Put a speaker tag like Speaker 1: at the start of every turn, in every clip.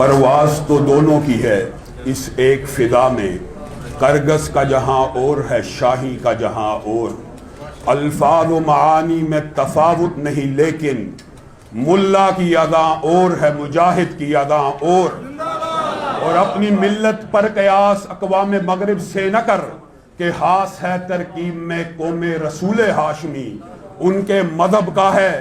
Speaker 1: پرواز تو دونوں کی ہے اس ایک فضا میں، کرگس کا جہاں اور ہے شاہی کا جہاں اور، الفاظ و معانی میں تفاوت نہیں لیکن ملا کی ادا اور ہے مجاہد کی ادا اور اپنی ملت پر قیاس اقوام مغرب سے نہ کر کہ خاص ہے ترکیب میں قوم رسول ہاشمی، ان کے مذہب کا ہے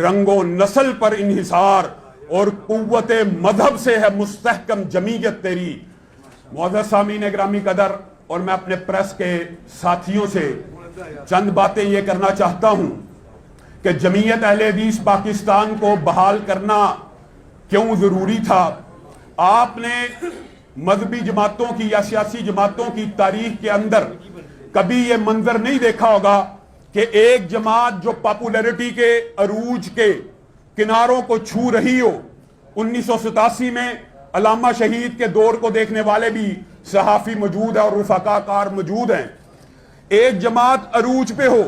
Speaker 1: رنگ و نسل پر انحصار اور قوت مذہب سے ہے مستحکم جمعیت تیری۔ معزز سامعین گرامی قدر، اور میں اپنے پریس کے ساتھیوں سے چند باتیں یہ کرنا چاہتا ہوں کہ جمعیت اہل حدیث پاکستان کو بحال کرنا کیوں ضروری تھا۔ آپ نے مذہبی جماعتوں کی یا سیاسی جماعتوں کی تاریخ کے اندر کبھی یہ منظر نہیں دیکھا ہوگا کہ ایک جماعت جو پاپولیرٹی کے عروج کے کناروں کو چھو رہی ہو۔ 1987 میں علامہ شہید کے دور کو دیکھنے والے بھی صحافی موجود ہیں اور رفقا کار موجود ہیں۔ ایک جماعت عروج پہ ہو،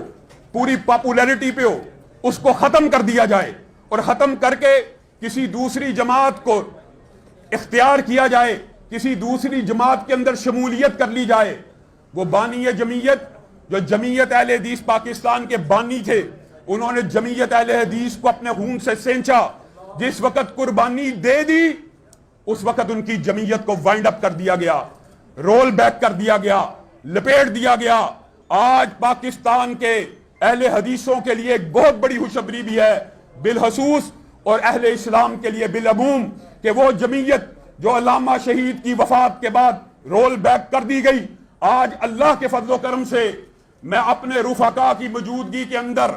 Speaker 1: پوری پاپولیرٹی پہ ہو، اس کو ختم کر دیا جائے اور ختم کر کے کسی دوسری جماعت کو اختیار کیا جائے، کسی دوسری جماعت کے اندر شمولیت کر لی جائے۔ وہ بانی جمعیت جو جمعیت اہل حدیث پاکستان کے بانی تھے، انہوں نے جمعیت اہل حدیث کو اپنے خون سے سینچا۔ جس وقت قربانی دے دی اس وقت ان کی جمعیت کو وائنڈ اپ کر دیا گیا، رول بیک کر دیا گیا، لپیٹ دیا گیا۔ آج پاکستان کے اہل حدیثوں کے لیے ایک بہت بڑی خوشخبری بھی ہے بالخصوص، اور اہل اسلام کے لیے بالعموم، کہ وہ جمعیت جو علامہ شہید کی وفات کے بعد رول بیک کر دی گئی، آج اللہ کے فضل و کرم سے میں اپنے رفقا کی موجودگی کے اندر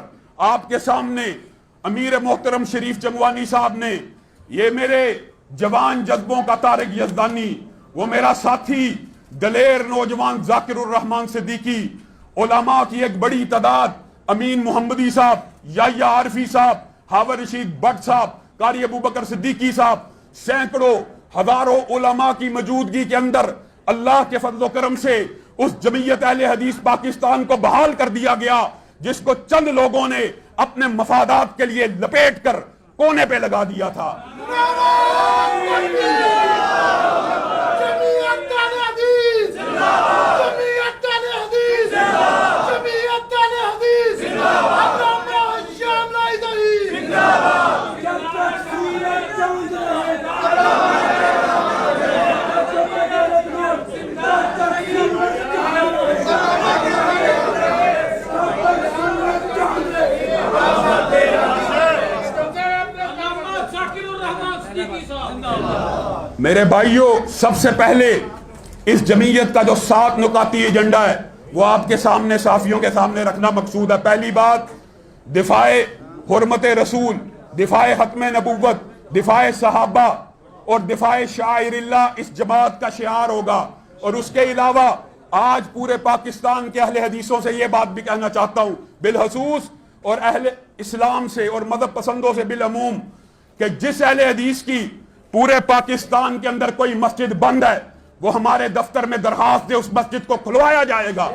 Speaker 1: آپ کے سامنے امیر محترم شریف چنگوانی صاحب نے، یہ میرے جوان جذبوں کا طارق یزدانی، وہ میرا ساتھی دلیر نوجوان ذاکر الرحمان صدیقی، علماء کی ایک بڑی تعداد، امین محمدی صاحب، یحییٰ عارفی صاحب، ہاور رشید بٹ صاحب، قاری ابو بکر صدیقی صاحب، سینکڑوں ہزاروں علماء کی موجودگی کے اندر اللہ کے فضل و کرم سے اس جمعیت اہل حدیث پاکستان کو بحال کر دیا گیا، جس کو چند لوگوں نے اپنے مفادات کے لیے لپیٹ کر کونے پہ لگا دیا تھا۔ میرے بھائیوں، سب سے پہلے اس جمعیت کا جو 7 نکاتی ایجنڈا ہے وہ آپ کے سامنے، صحافیوں کے سامنے رکھنا مقصود ہے۔ پہلی بات، دفاع حرمت رسول، دفاع ختم نبوت، دفاع صحابہ اور دفاع شعائر اللہ اس جماعت کا شعار ہوگا۔ اور اس کے علاوہ آج پورے پاکستان کے اہل حدیثوں سے یہ بات بھی کہنا چاہتا ہوں بالخصوص، اور اہل اسلام سے اور مذہب پسندوں سے بالعموم، کہ جس اہل حدیث کی پورے پاکستان کے اندر کوئی مسجد بند ہے، وہ ہمارے دفتر میں درخواست دے، اس مسجد کو کھلوایا جائے گا۔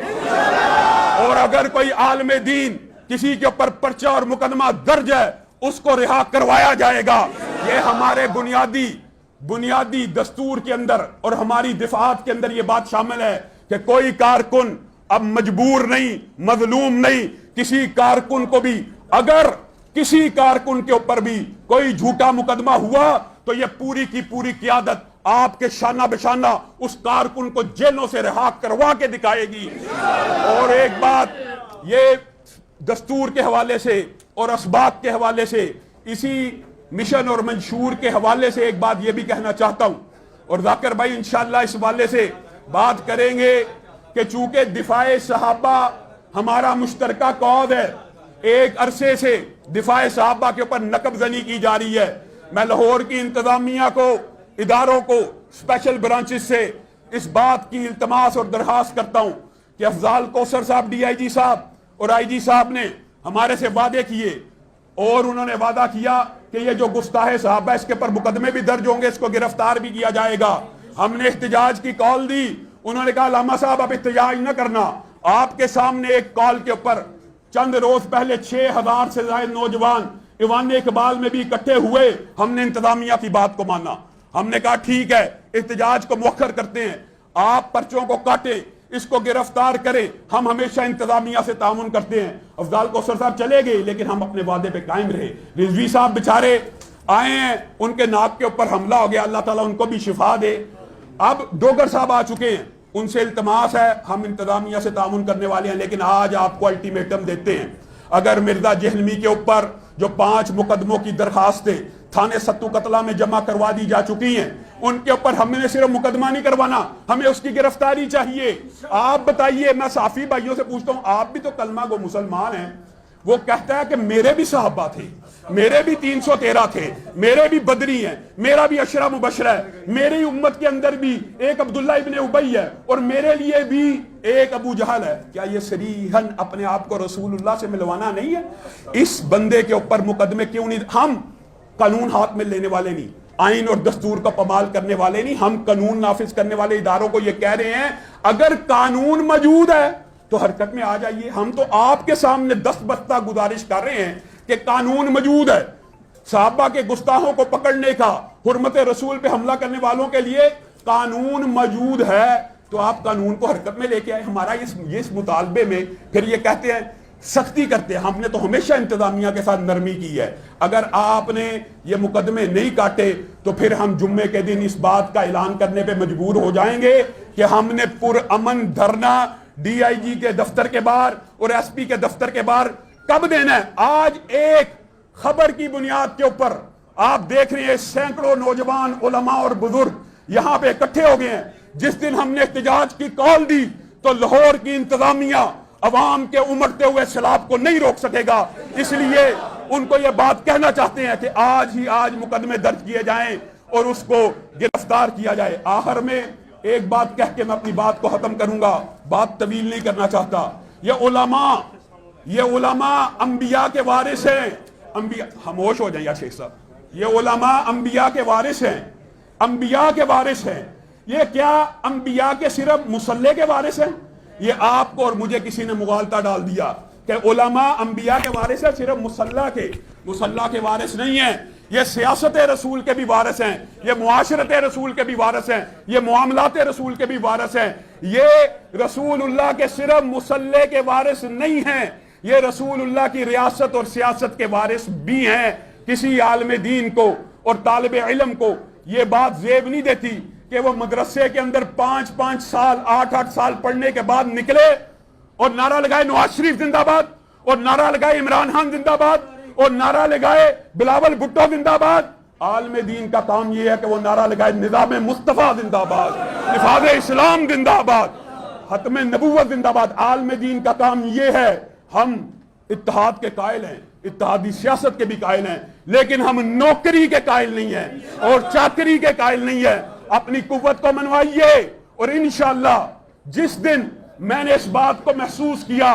Speaker 1: اور اگر کوئی عالم دین کسی کے اوپر پرچہ اور مقدمہ درج ہے، اس کو رہا کروایا جائے گا۔ یہ ہمارے بنیادی دستور کے اندر اور ہماری دفاعات کے اندر یہ بات شامل ہے کہ کوئی کارکن اب مجبور نہیں، مظلوم نہیں۔ کسی کارکن کو بھی، اگر کسی کارکن کے اوپر بھی کوئی جھوٹا مقدمہ ہوا تو یہ پوری کی پوری قیادت آپ کے شانہ بشانہ اس کارکن کو جیلوں سے رہا کروا کے دکھائے گی۔ اور ایک بات، یہ دستور کے حوالے سے اور اسباق کے حوالے سے، اسی مشن اور منشور کے حوالے سے ایک بات یہ بھی کہنا چاہتا ہوں، اور ذاکر بھائی انشاءاللہ اس حوالے سے بات کریں گے کہ چونکہ دفاع صحابہ ہمارا مشترکہ کاؤز ہے، ایک عرصے سے دفاع صحابہ کے اوپر نقب زنی کی جا رہی ہے۔ میں لاہور کی انتظامیہ کو، اداروں کو، اسپیشل برانچز سے اس بات کی التماس اور درخواست کرتا ہوں کہ افضال کوثر صاحب ڈی آئی جی صاحب اور آئی جی صاحب نے ہمارے سے وعدے کیے، اور انہوں نے وعدہ کیا کہ یہ جو گستاخ صحابہ اس کے پر مقدمے بھی درج ہوں گے، اس کو گرفتار بھی کیا جائے گا۔ ہم نے احتجاج کی کال دی، انہوں نے کہا علامہ صاحب اب احتجاج نہ کرنا۔ آپ کے سامنے ایک کال کے اوپر چند روز پہلے 6000 سے زائد نوجوان ایوان اقبال میں بھی اکٹھے ہوئے، ہم نے انتظامیہ کی بات کو مانا۔ ہم نے کہا ٹھیک ہے احتجاج کو مؤخر کرتے ہیں، آپ پرچوں کو کاٹیں، اس کو گرفتار کریں، ہم ہمیشہ انتظامیہ سے تعاون کرتے ہیں۔ افضال کوثر صاحب چلے گئے لیکن ہم اپنے وعدے پہ قائم رہے۔ رضوی صاحب بیچارے آئے ہیں، ان کے ناک کے اوپر حملہ ہو گیا، اللہ تعالیٰ ان کو بھی شفا دے۔ اب ڈوگر صاحب آ چکے ہیں، ان سے التماس ہے، ہم انتظامیہ سے تعاون کرنے والے ہیں، لیکن آج آپ کو الٹیمیٹم دیتے ہیں، اگر مرزا جہلمی کے اوپر جو 5 مقدموں کی درخواستیں تھانے ستو قتلہ میں جمع کروا دی جا چکی ہیں، ان کے اوپر ہم نے صرف مقدمہ نہیں کروانا، ہمیں اس کی گرفتاری چاہیے۔ آپ بتائیے، میں صحافی بھائیوں سے پوچھتا ہوں، آپ بھی تو کلمہ گو مسلمان ہیں۔ وہ کہتا ہے کہ میرے بھی صحابہ تھے، میرے بھی 313 تھے، میرے بھی بدری ہیں، میرا بھی عشرہ مبشرہ ہے، میری امت کے اندر بھی ایک عبداللہ ابن ابی ہے، اور میرے لیے بھی ایک ابو جہل ہے۔ کیا یہ صریحاً اپنے آپ کو رسول اللہ سے ملوانا نہیں ہے؟ اس بندے کے اوپر مقدمے کیوں نہیں؟ ہم قانون ہاتھ میں لینے والے نہیں، آئین اور دستور کا پامال کرنے والے نہیں، ہم قانون نافذ کرنے والے اداروں کو یہ کہہ رہے ہیں اگر قانون موجود ہے تو حرکت میں آ جائیے۔ ہم تو آپ کے سامنے دست بستہ گزارش کر رہے ہیں کہ قانون موجود ہے، صحابہ کے گستاخوں کو پکڑنے کا، حرمت رسول پہ حملہ کرنے والوں کے لیے قانون موجود ہے، تو آپ قانون کو حرکت میں لے کے آئے۔ ہمارا اس مطالبے میں پھر یہ کہتے ہیں سختی کرتے ہیں، ہم نے تو ہمیشہ انتظامیہ کے ساتھ نرمی کی ہے، اگر آپ نے یہ مقدمے نہیں کاٹے تو پھر ہم جمعے کے دن اس بات کا اعلان کرنے پہ مجبور ہو جائیں گے کہ ہم نے پرامن دھرنا ڈی آئی جی کے دفتر کے باہر اور ایس پی کے دفتر کے باہر کب دینا ہے۔ آج ایک خبر کی بنیاد کے اوپر آپ دیکھ رہے ہیں سینکڑوں نوجوان علماء اور بزرگ یہاں پہ اکٹھے ہو گئے ہیں۔ جس دن ہم نے احتجاج کی کال دی تو لاہور کی انتظامیہ عوام کے امڑتے ہوئے سیلاب کو نہیں روک سکے گا، اس لیے ان کو یہ بات کہنا چاہتے ہیں کہ آج مقدمے درج کیے جائیں اور اس کو گرفتار کیا جائے۔ آخر میں ایک بات کہہ کے میں اپنی بات کو ختم کروں گا، بات طویل نہیں کرنا چاہتا۔ یہ علماء انبیاء کے وارث ہیں، خاموش ہو جائیں یا شیخ صاحب، یہ علماء انبیاء کے وارث ہیں، انبیاء کے وارث ہیں۔ یہ کیا انبیاء کے صرف مصلی کے وارث ہیں؟ یہ آپ کو اور مجھے کسی نے مغالطہ ڈال دیا کہ علماء انبیاء کے وارث ہیں، صرف مصلی کے وارث نہیں ہیں، یہ سیاست رسول کے بھی وارث ہیں، یہ معاشرت رسول کے بھی وارث ہیں، یہ معاملات رسول کے بھی وارث ہیں۔ یہ رسول اللہ کے صرف مصلی کے وارث نہیں ہیں، یہ رسول اللہ کی ریاست اور سیاست کے وارث بھی ہیں۔ کسی عالم دین کو اور طالب علم کو یہ بات زیب نہیں دیتی کہ وہ مدرسے کے اندر 5 سال 8 سال پڑھنے کے بعد نکلے اور نعرہ لگائے نواز شریف زندہ باد، اور نعرہ لگائے عمران خان زندہ باد، اور نعرہ لگائے بلاول بھٹو زندہ باد۔ عالم دین کا کام یہ ہے کہ وہ نعرہ لگائے نظام مصطفیٰ زندہ باد، نفاذ اسلام زندہ باد، ختم نبوت زندہ باد۔ عالم دین کا کام یہ ہے۔ ہم اتحاد کے قائل ہیں، اتحادی سیاست کے بھی قائل ہیں، لیکن ہم نوکری کے قائل نہیں ہیں اور چاکری کے قائل نہیں ہیں۔ اپنی قوت کو منوائیے، اور انشاءاللہ جس دن میں نے اس بات کو محسوس کیا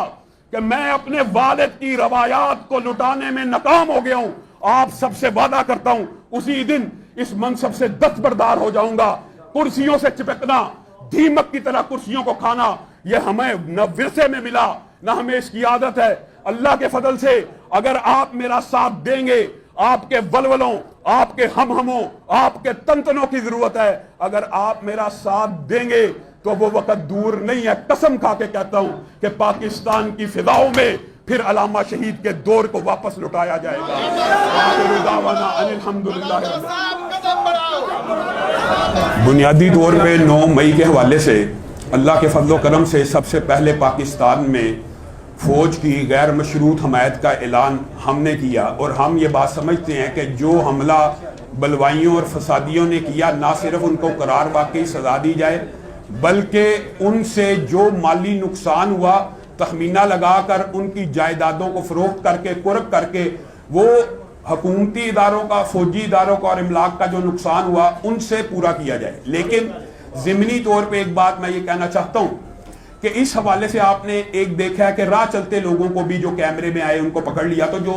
Speaker 1: کہ میں اپنے والد کی روایات کو لٹانے میں ناکام ہو گیا ہوں، آپ سب سے وعدہ کرتا ہوں اسی دن اس منصب سے دستبردار ہو جاؤں گا۔ کرسیوں سے چپکنا، دیمک کی طرح کرسیوں کو کھانا، یہ ہمیں نہ ورثے میں ملا نہ ہمیں اس کی عادت ہے۔ اللہ کے فضل سے اگر آپ میرا ساتھ دیں گے، آپ کے ولولوں، آپ کے ہموں، آپ کے تنتنوں کی ضرورت ہے، اگر آپ میرا ساتھ دیں گے تو وہ وقت دور نہیں ہے۔ قسم کھا کے کہتا ہوں کہ پاکستان کی فضاؤں میں پھر علامہ شہید کے دور کو واپس لٹایا جائے گا۔ بنیادی طور پہ 9 مئی کے حوالے سے اللہ کے فضل و کرم سے سب سے پہلے پاکستان میں فوج کی غیر مشروط حمایت کا اعلان ہم نے کیا، اور ہم یہ بات سمجھتے ہیں کہ جو حملہ بلوائیوں اور فسادیوں نے کیا، نہ صرف ان کو قرار واقعی سزا دی جائے بلکہ ان سے جو مالی نقصان ہوا تخمینہ لگا کر ان کی جائیدادوں کو فروخت کر کے قرب کر کے وہ حکومتی اداروں کا، فوجی اداروں کا اور املاک کا جو نقصان ہوا ان سے پورا کیا جائے۔ لیکن ضمنی طور پہ ایک بات میں یہ کہنا چاہتا ہوں کہ اس حوالے سے آپ نے ایک دیکھا ہے کہ راہ چلتے لوگوں کو بھی جو کیمرے میں آئے ان کو پکڑ لیا، تو جو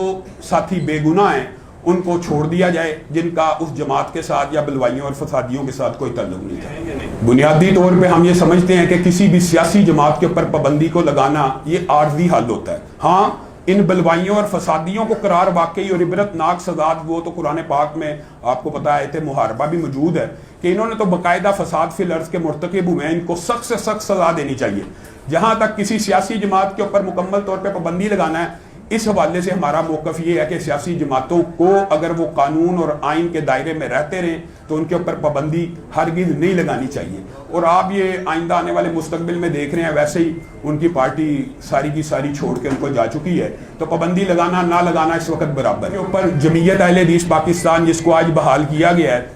Speaker 1: ساتھی بے گناہ ہیں ان کو چھوڑ دیا جائے جن کا اس جماعت کے ساتھ یا بلوائیوں اور فسادیوں کے ساتھ کوئی تعلق نہیں تھا۔ بنیادی طور پہ ہم یہ سمجھتے ہیں کہ کسی بھی سیاسی جماعت کے اوپر پابندی کو لگانا یہ عارضی حل ہوتا ہے۔ ہاں ان بلوائیوں اور فسادیوں کو قرار واقعی اور عبرت ناک سزا، وہ تو قرآن پاک میں آپ کو پتا ہے محاربہ بھی موجود ہے کہ انہوں نے تو باقاعدہ فساد فی الارض کے مرتکب ہوئے ہیں، ان کو سخت سے سخت سزا دینی چاہیے۔ جہاں تک کسی سیاسی جماعت کے اوپر مکمل طور پہ پابندی لگانا ہے، اس حوالے سے ہمارا موقف یہ ہے کہ سیاسی جماعتوں کو اگر وہ قانون اور آئین کے دائرے میں رہتے رہیں تو ان کے اوپر پابندی ہرگز نہیں لگانی چاہیے۔ اور آپ یہ آئندہ آنے والے مستقبل میں دیکھ رہے ہیں، ویسے ہی ان کی پارٹی ساری کی ساری چھوڑ کے ان کو جا چکی ہے، تو پابندی لگانا نہ لگانا اس وقت برابر ہے۔ اوپر جمعیت اہل حدیث پاکستان جس کو آج بحال کیا گیا ہے،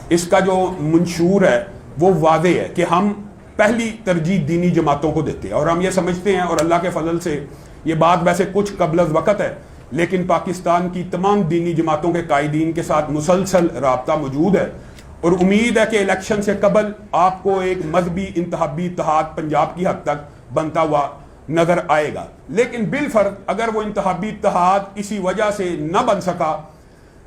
Speaker 1: اس کا جو منشور ہے وہ واضح ہے کہ ہم پہلی ترجیح دینی جماعتوں کو دیتے ہیں، اور ہم یہ سمجھتے ہیں، اور اللہ کے فضل سے یہ بات ویسے کچھ قبل از وقت ہے لیکن پاکستان کی تمام دینی جماعتوں کے قائدین کے ساتھ مسلسل رابطہ موجود ہے، اور امید ہے کہ الیکشن سے قبل آپ کو ایک مذہبی انتخابی اتحاد پنجاب کی حد تک بنتا ہوا نظر آئے گا۔ لیکن بالفرض اگر وہ انتخابی اتحاد کسی وجہ سے نہ بن سکا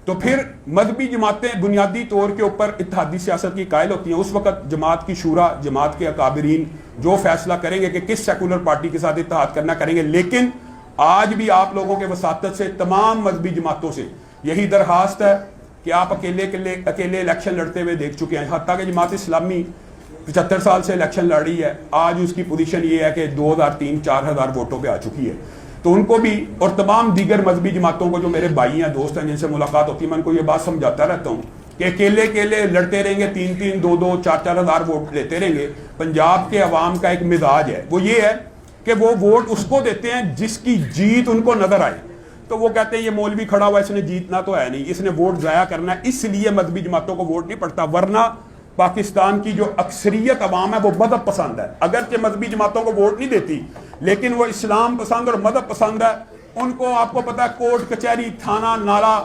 Speaker 1: تو پھر مذہبی جماعتیں بنیادی طور کے اوپر اتحادی سیاست کی قائل ہوتی ہیں۔ اس وقت جماعت کی شورا، جماعت کے اکابرین جو فیصلہ کریں گے کہ کس سیکولر پارٹی کے ساتھ اتحاد کرنا کریں گے، لیکن آج بھی آپ لوگوں کے وساطت سے تمام مذہبی جماعتوں سے یہی درخواست ہے کہ آپ اکیلے الیکشن لڑتے ہوئے دیکھ چکے ہیں، حتیٰ کہ جماعت اسلامی 75 سال سے الیکشن لڑ رہی ہے، آج اس کی پوزیشن یہ ہے کہ 2000-3000-4000 ووٹوں پہ آ چکی ہے۔ تو ان کو بھی اور تمام دیگر مذہبی جماعتوں کو، جو میرے بھائی ہیں، دوست ہیں، جن سے ملاقات ہوتی ہے، میں ان کو یہ بات سمجھاتا رہتا ہوں کہ اکیلے لڑتے رہیں گے، 3-3 2-2 4-4 ہزار ووٹ لیتے رہیں گے۔ پنجاب کے عوام کا ایک مزاج ہے، وہ یہ ہے کہ وہ ووٹ اس کو دیتے ہیں جس کی جیت ان کو نظر آئے۔ تو وہ کہتے ہیں یہ مولوی کھڑا ہوا، اس نے جیتنا تو ہے نہیں، اس نے ووٹ ضائع کرنا ہے، اس لیے مذہبی جماعتوں کو ووٹ نہیں پڑتا۔ ورنہ پاکستان کی جو اکثریت عوام ہے وہ مذہب پسند ہے، اگرچہ مذہبی جماعتوں کو ووٹ نہیں دیتی لیکن وہ اسلام پسند اور مذہب پسند ہے۔ ان کو آپ کو پتا ہے کورٹ کچہری، تھانہ، نالا،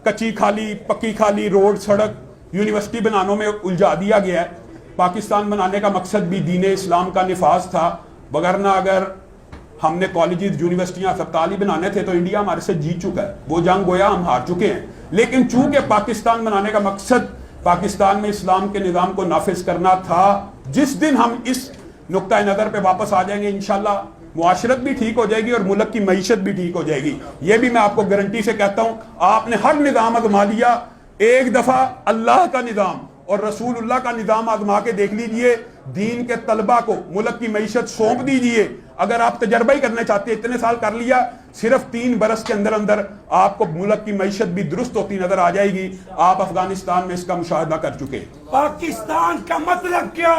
Speaker 1: کچی کھالی، پکی کھالی، روڈ، سڑک، یونیورسٹی بنانے میں الجھا دیا گیا ہے۔ پاکستان بنانے کا مقصد بھی دین اسلام کا نفاذ تھا، وگرنہ اگر ہم نے کالجز، یونیورسٹیاں، ہسپتال ہی بنانے تھے تو انڈیا ہمارے سے جیت چکا ہے، وہ جنگ گویا ہم ہار چکے ہیں۔ لیکن چونکہ پاکستان بنانے کا مقصد پاکستان میں اسلام کے نظام کو نافذ کرنا تھا، جس دن ہم اس نقطہ نظر پہ واپس آ جائیں گے انشاءاللہ معاشرت بھی ٹھیک ہو جائے گی اور ملک کی معیشت بھی ٹھیک ہو جائے گی۔ یہ بھی میں آپ کو گارنٹی سے کہتا ہوں، آپ نے ہر نظام آزما لیا، ایک دفعہ اللہ کا نظام اور رسول اللہ کا نظام آزما کے دیکھ لیجئے، دین کے طلبہ کو ملک کی معیشت سونپ دیجئے۔ اگر آپ تجربہ ہی کرنا چاہتے ہیں، اتنے سال کر لیا، صرف 3 برس کے اندر اندر آپ کو ملک کی معیشت بھی درست ہوتی نظر آ جائے گی۔ آپ افغانستان میں اس کا مشاہدہ کر چکے۔
Speaker 2: پاکستان کا مطلب کیا؟